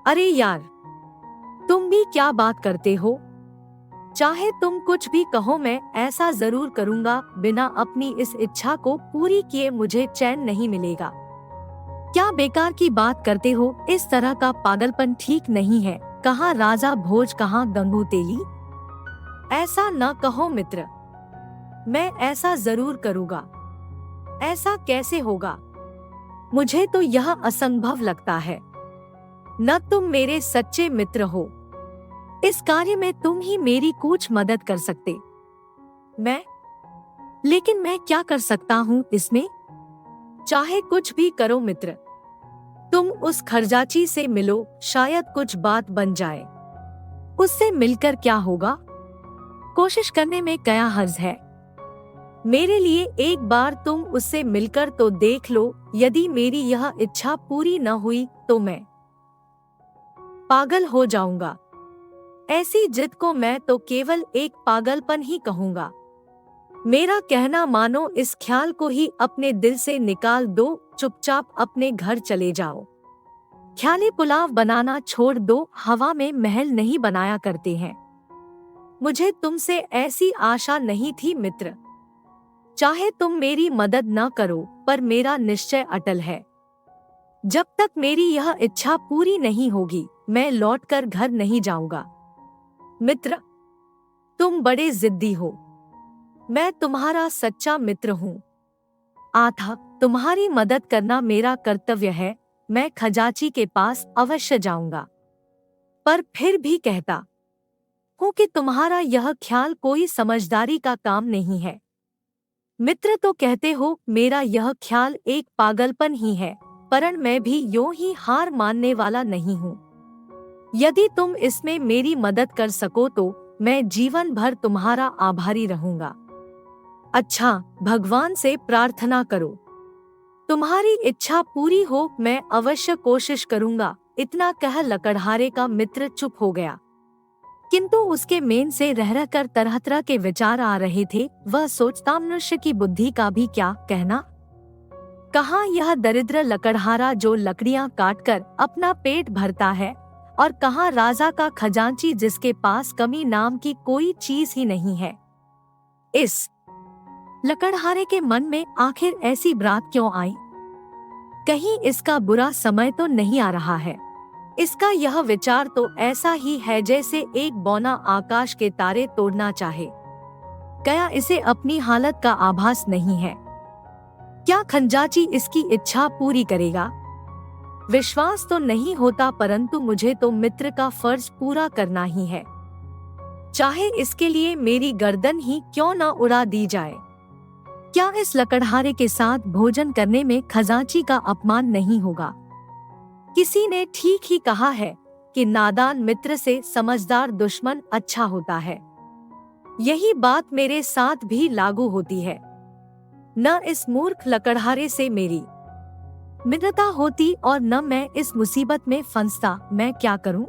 अरे यार, तुम भी क्या बात करते हो? चाहे तुम कुछ भी कहो, मैं ऐसा जरूर करूंगा। बिना अपनी इस इच्छा को पूरी किए मुझे चैन नहीं मिलेगा। क्या बेकार की बात करते हो? इस तरह का पागलपन ठीक नहीं है। कहाँ राजा भोज, कहाँ गंगू तेली। ऐसा न कहो मित्र, मैं ऐसा जरूर करूंगा। ऐसा कैसे होगा? मुझे तो यह असंभव लगता है। न तुम मेरे सच्चे मित्र हो। इस कार्य में तुम ही मेरी कुछ मदद कर सकते। लेकिन मैं क्या कर सकता हूँ इसमें? चाहे कुछ भी करो मित्र, तुम उस खरजाची से मिलो, शायद कुछ बात बन जाए। उससे मिलकर क्या होगा? कोशिश करने में क्या हर्ज है? मेरे लिए एक बार तुम उससे मिलकर तो देख लो। यदि मेरी यह इच्छा पूरी न हुई तो मैं पागल हो जाऊंगा। ऐसी जिद को मैं तो केवल एक पागलपन ही कहूंगा। मेरा कहना मानो, इस ख्याल को ही अपने दिल से निकाल दो। चुपचाप अपने घर चले जाओ। ख्याली पुलाव बनाना छोड़ दो, हवा में महल नहीं बनाया करते हैं। मुझे तुमसे ऐसी आशा नहीं थी मित्र। चाहे तुम मेरी मदद न करो, पर मेरा निश्चय अटल है। जब तक मेरी यह इच्छा पूरी नहीं होगी, मैं लौटकर घर नहीं जाऊंगा। मित्र, तुम बड़े जिद्दी हो। मैं तुम्हारा सच्चा मित्र हूँ। आथा, तुम्हारी मदद करना मेरा कर्तव्य है। मैं खजाची के पास अवश्य जाऊंगा। पर फिर भी कहता हूँ कि तुम्हारा यह ख्याल कोई समझदारी का काम नहीं है। मित्र तो कहते हो, मेरा यह ख्याल एक पागलपन ही है, पर मैं भी यूं ही हार मानने वाला नहीं हूँ। यदि तुम इसमें मेरी मदद कर सको तो मैं जीवन भर तुम्हारा आभारी रहूंगा। अच्छा, भगवान से प्रार्थना करो तुम्हारी इच्छा पूरी हो। मैं अवश्य कोशिश करूंगा। इतना कह लकड़हारे का मित्र चुप हो गया। किंतु उसके मेन से रह कर तरह तरह के विचार आ रहे थे। वह सोचता, मनुष्य की बुद्धि का भी क्या कहना। कहाँ यह दरिद्र लकड़हारा जो लकड़ियां काटकर अपना पेट भरता है, और कहाँ राजा का खजांची जिसके पास कमी नाम की कोई चीज ही नहीं है। इस लकड़हारे के मन में आखिर ऐसी बात क्यों आई? कहीं इसका बुरा समय तो नहीं आ रहा है? इसका यह विचार तो ऐसा ही है जैसे एक बौना आकाश के तारे तोड़ना चाहे। क्या इसे अपनी हालत का आभास नहीं है? क्या खजांची इसकी इच्छा पूरी करेगा? विश्वास तो नहीं होता, परंतु मुझे तो मित्र का फर्ज पूरा करना ही है। चाहे इसके लिए मेरी गर्दन ही क्यों न उड़ा दी जाए। क्या इस लकड़हारे के साथ भोजन करने में खजांची का अपमान नहीं होगा? किसी ने ठीक ही कहा है कि नादान मित्र से समझदार दुश्मन अच्छा होता है। यही बात मेरे साथ भी लागू होती है। न इस मूर्ख लकड़हारे से मेरी मित्रता होती और न मैं इस मुसीबत में फंसता। मैं क्या करूं?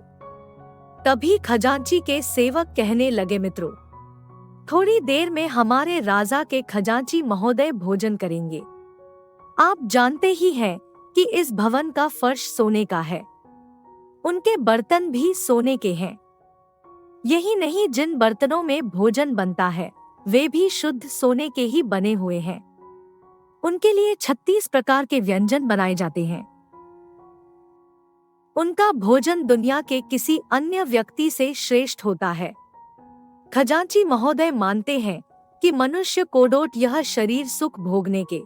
तभी खजांची के सेवक कहने लगे, मित्रों, थोड़ी देर में हमारे राजा के खजांची महोदय भोजन करेंगे। आप जानते ही हैं कि इस भवन का फर्श सोने का है। उनके बर्तन भी सोने के हैं। यही नहीं, जिन बर्तनों में भोजन बनता है वे भी शुद्ध सोने के ही बने हुए हैं। उनके लिए 36 प्रकार के व्यंजन बनाए जाते हैं। उनका भोजन दुनिया के किसी अन्य व्यक्ति से श्रेष्ठ होता है। खजांची महोदय मानते हैं कि मनुष्य को डोट यह शरीर सुख भोगने के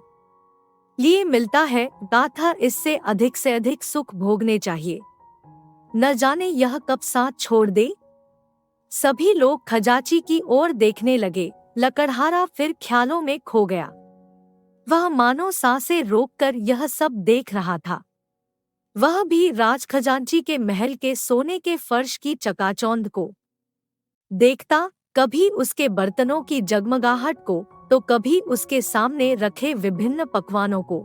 लिए मिलता है, तथा इससे अधिक से अधिक सुख भोगने चाहिए। न जाने यह कब साथ छोड़ दे। सभी लोग खजांची की ओर देखने लगे। लकड़हारा फिर ख्यालों में खो गया। वह मानो सांसें रोककर यह सब देख रहा था। वह भी राज खजांची के महल के सोने के फर्श की चकाचौंध को देखता, कभी उसके बर्तनों की जगमगाहट को, तो कभी उसके सामने रखे विभिन्न पकवानों को।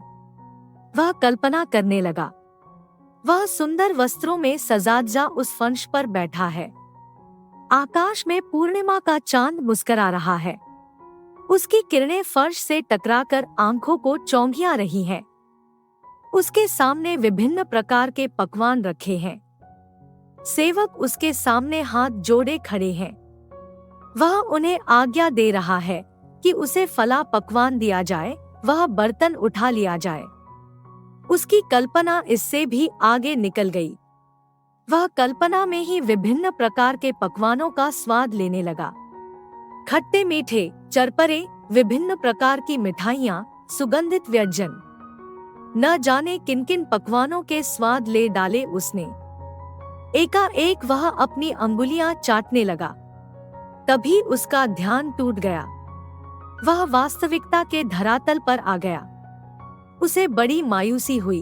वह कल्पना करने लगा, वह सुंदर वस्त्रों में सजाजा उस फर्श पर बैठा है। आकाश में पूर्णिमा का चांद मुस्कुरा रहा है। उसकी किरणें फर्श से टकराकर आंखों को चौंधिया रही हैं। उसके सामने विभिन्न प्रकार के पकवान रखे हैं। सेवक उसके सामने हाथ जोड़े खड़े हैं। वह उन्हें आज्ञा दे रहा है कि उसे फला पकवान दिया जाए, वह बर्तन उठा लिया जाए। उसकी कल्पना इससे भी आगे निकल गई। वह कल्पना में ही विभिन्न प्रकार के पकवानों का स्वाद लेने लगा। खट्टे मीठे, चरपरे, विभिन्न प्रकार की मिठाइयाँ, सुगंधित व्यंजन, न जाने किन किन पकवानों के स्वाद ले डाले उसने। एकाएक वह अपनी अंगुलियां चाटने लगा। तभी उसका ध्यान टूट गया। वह वास्तविकता के धरातल पर आ गया। उसे बड़ी मायूसी हुई।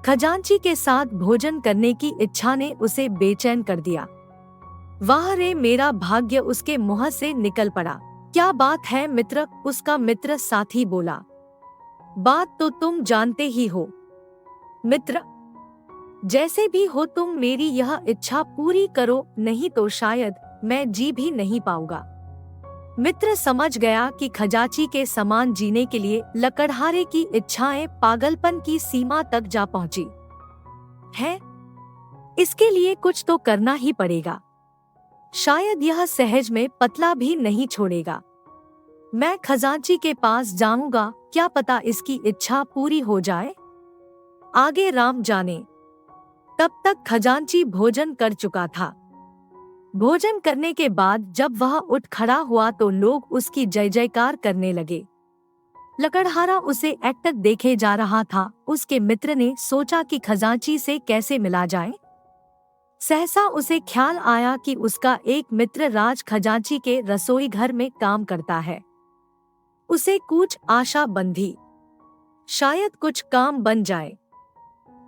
खजांची के साथ भोजन करने की इच्छा ने उसे बेचैन कर दिया। वाह रे मेरा भाग्य, उसके मुंह से निकल पड़ा। क्या बात है मित्र, उसका मित्र साथी बोला। बात तो तुम जानते ही हो मित्र, जैसे भी हो तुम मेरी यह इच्छा पूरी करो, नहीं तो शायद मैं जी भी नहीं पाऊंगा। मित्र समझ गया कि खजांची के समान जीने के लिए लकड़हारे की इच्छाएं पागलपन की सीमा तक जा पहुंची है। इसके लिए कुछ तो करना ही पड़ेगा। शायद यह सहज में पतला भी नहीं छोड़ेगा। मैं खजांची के पास जाऊंगा, क्या पता इसकी इच्छा पूरी हो जाए। आगे राम जाने। तब तक खजांची भोजन कर चुका था। भोजन करने के बाद जब वह उठ खड़ा हुआ तो लोग उसकी जय जयकार करने लगे। लकड़हारा उसे एकटक देखे जा रहा था। उसके मित्र ने सोचा कि खजांची से कैसे मिला जाए। सहसा उसे ख्याल आया कि उसका एक मित्र राज खजांची के रसोई घर में काम करता है। उसे कुछ आशा बंधी, शायद कुछ काम बन जाए।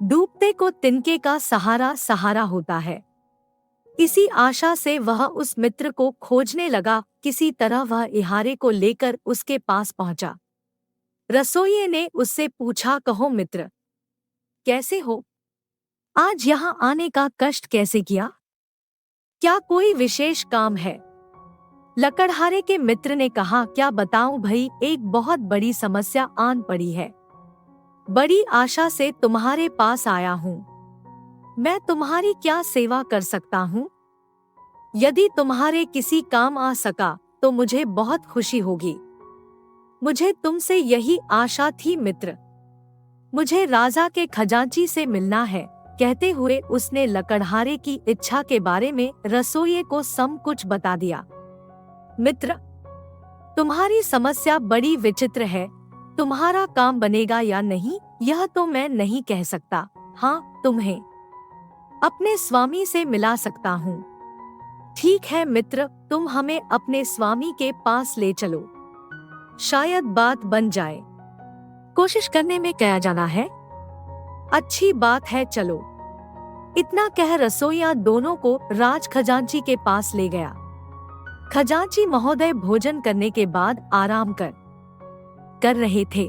डूबते को तिनके का सहारा सहारा होता है। इसी आशा से वह उस मित्र को खोजने लगा। किसी तरह वह इहारे को लेकर उसके पास पहुंचा। रसोइये ने उससे पूछा, कहो मित्र, कैसे हो? आज यहाँ आने का कष्ट कैसे किया? क्या कोई विशेष काम है? लकड़हारे के मित्र ने कहा, क्या बताऊं भई, एक बहुत बड़ी समस्या आन पड़ी है। बड़ी आशा से तुम्हारे पास आया हूँ। मैं तुम्हारी क्या सेवा कर सकता हूँ? यदि तुम्हारे किसी काम आ सका तो मुझे बहुत खुशी होगी। मुझे तुमसे यही आशा थी मित्र। मुझे राजा के खजांची से मिलना है। कहते हुए उसने लकड़हारे की इच्छा के बारे में रसोइये को सब कुछ बता दिया। मित्र, तुम्हारी समस्या बड़ी विचित्र है। तुम्हारा काम बनेगा या नहीं यह तो मैं नहीं कह सकता। हाँ, तुम्हें अपने स्वामी से मिला सकता हूँ। ठीक है मित्र, तुम हमें अपने स्वामी के पास ले चलो, शायद बात बन जाए। कोशिश करने में क्या जाना है। अच्छी बात है, चलो। इतना कह रसोइया दोनों को राज खजांची के पास ले गया। खजांची महोदय भोजन करने के बाद आराम कर रहे थे।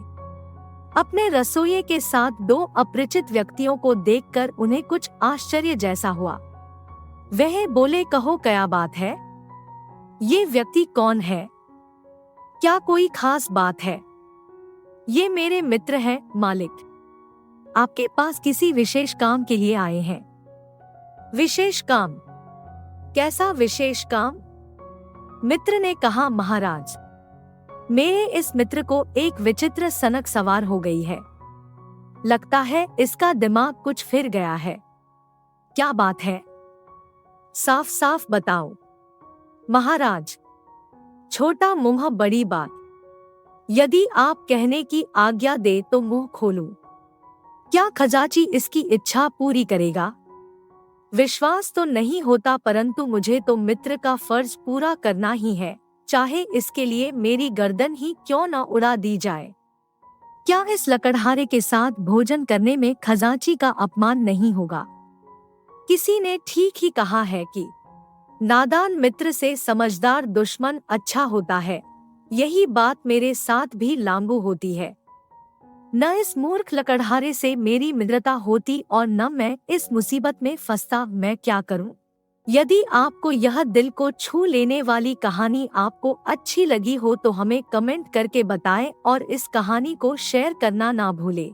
अपने रसोइये के साथ दो अपरिचित व्यक्तियों को देखकर उन्हें कुछ आश्चर्य जैसा हुआ। वह बोले, कहो क्या बात है? ये व्यक्ति कौन है? क्या कोई खास बात है? ये मेरे मित्र हैं मालिक। आपके पास किसी विशेष काम के लिए आए हैं। विशेष काम? कैसा विशेष काम? मित्र ने कहा, महाराज, मेरे इस मित्र को एक विचित्र सनक सवार हो गई है। लगता है इसका दिमाग कुछ फिर गया है। क्या बात है? साफ साफ बताओ। महाराज, छोटा मुंह बड़ी बात। यदि आप कहने की आज्ञा दे तो मुंह खोलूं। क्या खजांची इसकी इच्छा पूरी करेगा? विश्वास तो नहीं होता, परंतु मुझे तो मित्र का फर्ज पूरा करना ही है, चाहे इसके लिए मेरी गर्दन ही क्यों न उड़ा दी जाए। क्या इस लकड़हारे के साथ भोजन करने में खजांची का अपमान नहीं होगा? किसी ने ठीक ही कहा है कि नादान मित्र से समझदार दुश्मन अच्छा होता है। यही बात मेरे साथ भी लागू होती है। न इस मूर्ख लकड़हारे से मेरी मित्रता होती और न मैं इस मुसीबत में फंसता। मैं क्या करूं? यदि आपको यह दिल को छू लेने वाली कहानी आपको अच्छी लगी हो तो हमें कमेंट करके बताएं और इस कहानी को शेयर करना ना भूलें।